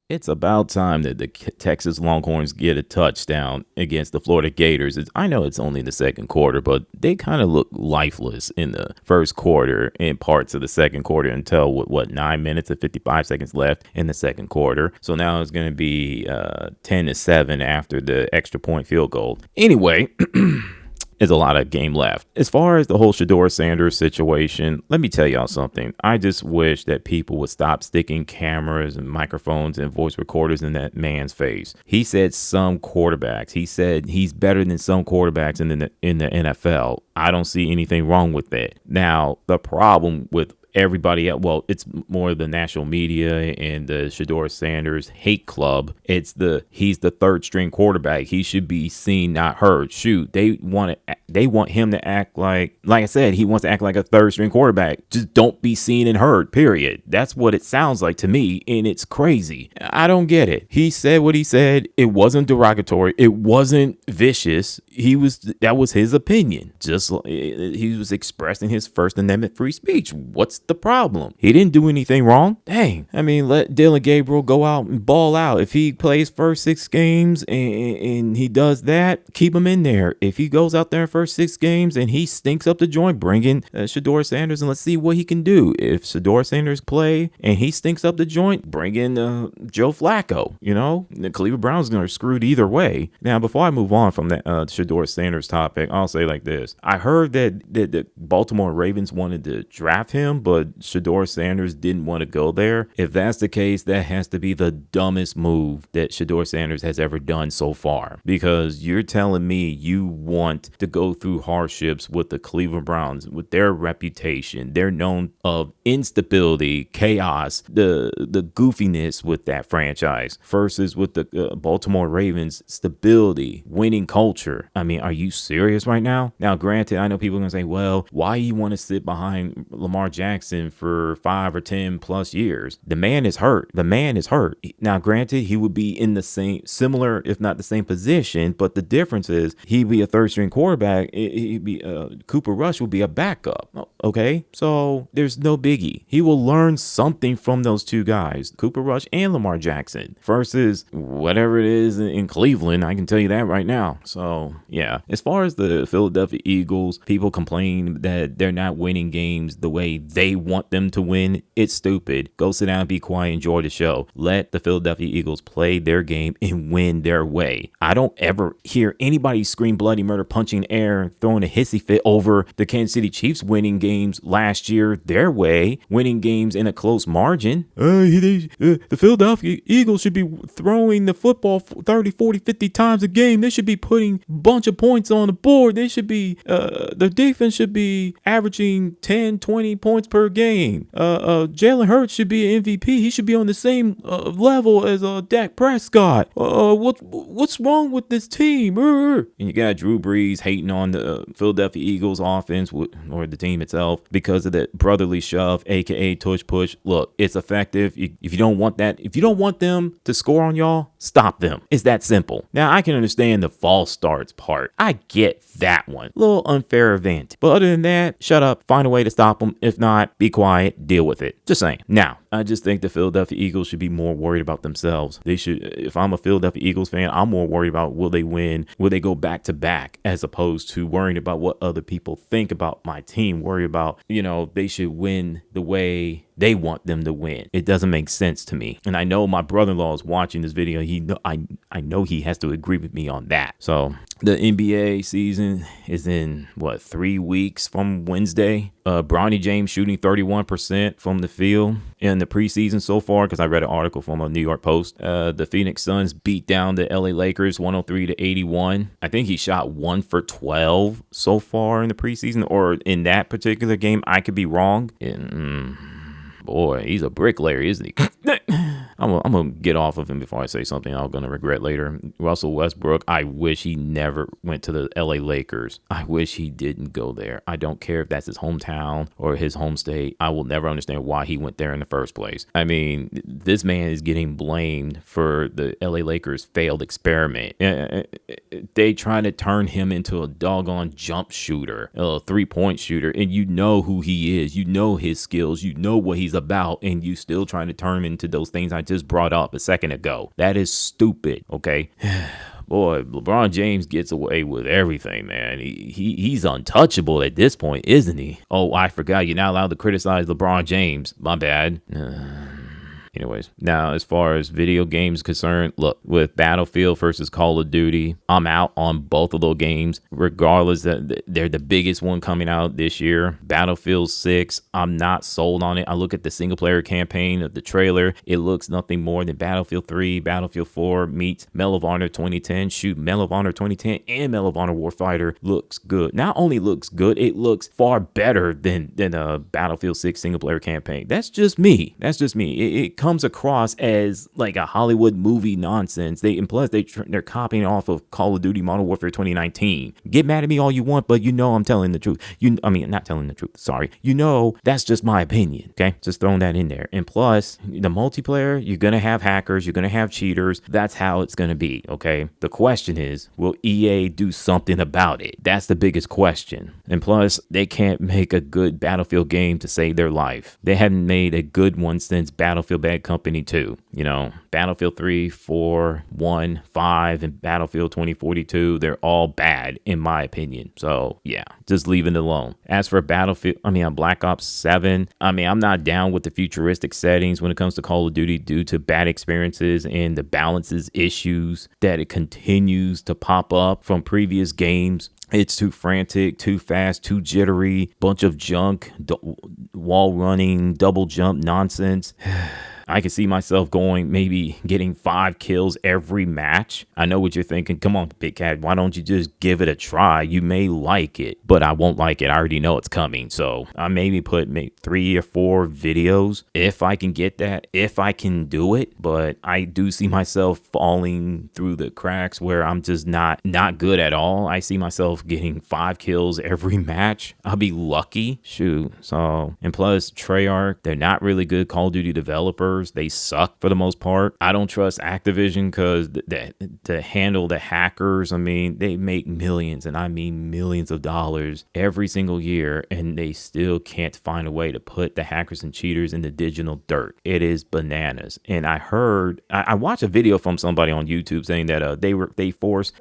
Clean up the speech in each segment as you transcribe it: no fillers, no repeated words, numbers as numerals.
It's about time that the Texas Longhorns get a touchdown against the Florida Gators. I know it's only the second quarter, but they kind of look lifeless in the first quarter and parts of the second quarter until, 9 minutes and 55 seconds left in the second quarter. So now it's going to be 10-7 after the extra point field goal. Anyway, is a lot of game left. As far as the whole Shedeur Sanders situation, let me tell y'all something. I just wish that people would stop sticking cameras and microphones and voice recorders in that man's face. He said some quarterbacks. He said he's better than some quarterbacks in the NFL. I don't see anything wrong with that. Now, the problem with everybody else, well, it's more the national media and the Shedeur Sanders hate club. He's the third string quarterback. He should be seen, not heard. Shoot, they want him to act like I said, he wants to act like a third string quarterback. Just don't be seen and heard, period. That's what it sounds like to me, and it's crazy. I don't get it. He said what he said. It wasn't derogatory. It wasn't vicious. That was his opinion. Just he was expressing his First Amendment free speech. What's the problem? He didn't do anything wrong. Dang. I mean, let Dylan Gabriel go out and ball out. If he plays first 6 games and he does that, keep him in there. If he goes out there in first 6 games and he stinks up the joint, bring in Shedeur Sanders and let's see what he can do. If Shedeur Sanders play and he stinks up the joint, bring in Joe Flacco. You know, the Cleveland Browns are screwed either way. Now, before I move on from that Shedeur Sanders topic, I'll say like this. I heard that the Baltimore Ravens wanted to draft him, but Shedeur Sanders didn't want to go there. If that's the case, that has to be the dumbest move that Shedeur Sanders has ever done so far. Because you're telling me you want to go through hardships with the Cleveland Browns, with their reputation. They're known of instability, chaos, the goofiness with that franchise, versus with the Baltimore Ravens, stability, winning culture. I mean, are you serious right now? Now, granted, I know people are going to say, well, why you want to sit behind Lamar Jackson for 5 or 10 plus years? The man is hurt. Now, granted, he would be in the same, similar, if not the same position, but the difference is he'd be a third string quarterback. He'd be Cooper Rush would be a backup. Okay, so there's no biggie. He will learn something from those two guys, Cooper Rush and Lamar Jackson, versus whatever it is in Cleveland. I can tell you that right now. So yeah, as far as the Philadelphia Eagles, people complain that they're not winning games the way they want them to win. It's stupid. Go sit down, be quiet, enjoy the show. Let the Philadelphia Eagles play their game and win their way. I don't ever hear anybody scream bloody murder, punching air, and throwing a hissy fit over the Kansas City Chiefs winning games last year their way, winning games in a close margin. The Philadelphia Eagles should be throwing the football 30, 40, 50 times a game. They should be putting a bunch of points on the board. They should be, the defense should be averaging 10, 20 points per game. Jalen Hurts should be an MVP. He should be on the same level as Dak Prescott. What's wrong with this team? And you got Drew Brees hating on the Philadelphia Eagles offense or the team itself because of that brotherly shove, aka tush push. Look, it's effective. If you don't want them to score on y'all, stop them. It's that simple. Now, I can understand the false starts part. I get that one. A little unfair event. But other than that, shut up. Find a way to stop them. If not, be quiet. Deal with it. Just saying. Now, I just think the Philadelphia Eagles should be more worried about themselves. They should. If I'm a Philadelphia Eagles fan, I'm more worried about will they win? Will they go back to back? As opposed to worrying about what other people think about my team. Worry about, they should win the way they want them to win. It doesn't make sense to me. And I know my brother-in-law is watching this video. I know he has to agree with me on that. So the NBA season is in 3 weeks from Wednesday. Bronny James shooting 31% from the field in the preseason so far, because I read an article from a New York Post. The Phoenix Suns beat down the LA Lakers 103-81. I think he shot 1 for 12 so far in the preseason, or in that particular game. I could be wrong. Boy, he's a bricklayer, isn't he? I'm going to get off of him before I say something I'm going to regret later. Russell Westbrook, I wish he never went to the LA Lakers. I wish he didn't go there. I don't care if that's his hometown or his home state. I will never understand why he went there in the first place. I mean, this man is getting blamed for the LA Lakers' failed experiment. They try to turn him into a doggone jump shooter, a three-point shooter, and you know who he is. You know his skills. You know what he's about, and you still trying to turn him into those things I just brought up a second ago. That is stupid, okay? Boy, LeBron James gets away with everything, man. He's untouchable at this point, isn't he? Oh, I forgot. You're not allowed to criticize LeBron James. My bad. Anyways, now as far as video games concerned, look, with Battlefield versus Call of Duty, I'm out on both of those games, regardless that they're the biggest one coming out this year. Battlefield 6, I'm not sold on it. I look at the single player campaign of the trailer. It looks nothing more than Battlefield 3, Battlefield 4 meets Medal of Honor 2010. Shoot, Medal of Honor 2010 and Medal of Honor Warfighter looks good. Not only looks good, it looks far better than a Battlefield 6 single player campaign. That's just me. It comes across as like a Hollywood movie nonsense. They're copying off of Call of Duty Modern Warfare 2019. Get mad at me all you want, but you know I'm telling the truth. Not telling the truth. Sorry. You know that's just my opinion. Okay, just throwing that in there. And plus, the multiplayer, you're gonna have hackers, you're gonna have cheaters. That's how it's gonna be. Okay. The question is, will EA do something about it? That's the biggest question. And plus, they can't make a good Battlefield game to save their life. They haven't made a good one since Battlefield Bad Company 2. You know, Battlefield 3, 4, 1, 5, and Battlefield 2042, they're all bad in my opinion. So yeah, just leaving it alone. As for Black Ops 7, I'm not down with the futuristic settings when it comes to Call of Duty due to bad experiences and the balances issues that it continues to pop up from previous games. It's too frantic, too fast, too jittery, bunch of junk, wall running, double jump nonsense. I can see myself maybe getting 5 kills every match. I know what you're thinking. Come on, Big Cat, why don't you just give it a try? You may like it, but I won't like it. I already know it's coming. So I maybe put 3 or 4 videos if I can get that, if I can do it. But I do see myself falling through the cracks where I'm just not good at all. I see myself getting 5 kills every match. I'll be lucky. Shoot. So, and plus Treyarch, they're not really good Call of Duty developers. They suck for the most part. I don't trust Activision because to handle the hackers, they make millions, and I mean millions of dollars every single year, and they still can't find a way to put the hackers and cheaters in the digital dirt. It is bananas. And I watched a video from somebody on YouTube saying that they forced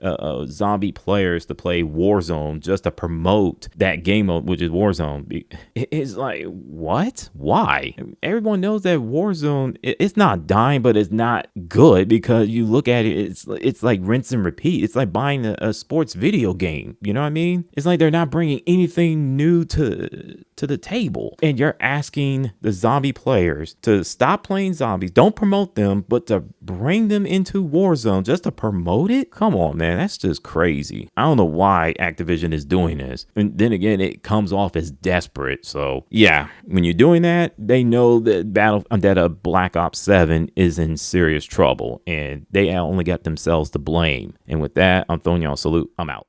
zombie players to play Warzone just to promote that game mode, which is Warzone. It's like, what? Why? Everyone knows that Warzone, it's not dying, but it's not good, because you look at it, it's like rinse and repeat. It's like buying a sports video game. You know what I mean? It's like they're not bringing anything new to the table. And you're asking the zombie players to stop playing zombies, don't promote them, but to bring them into Warzone just to promote it? Come on, man. That's just crazy. I don't know why Activision is doing this. And then again, it comes off as desperate. So yeah, when you're doing that, they know that Black Ops 7 is in serious trouble, and they only got themselves to blame. And with that, I'm throwing y'all a salute. I'm out.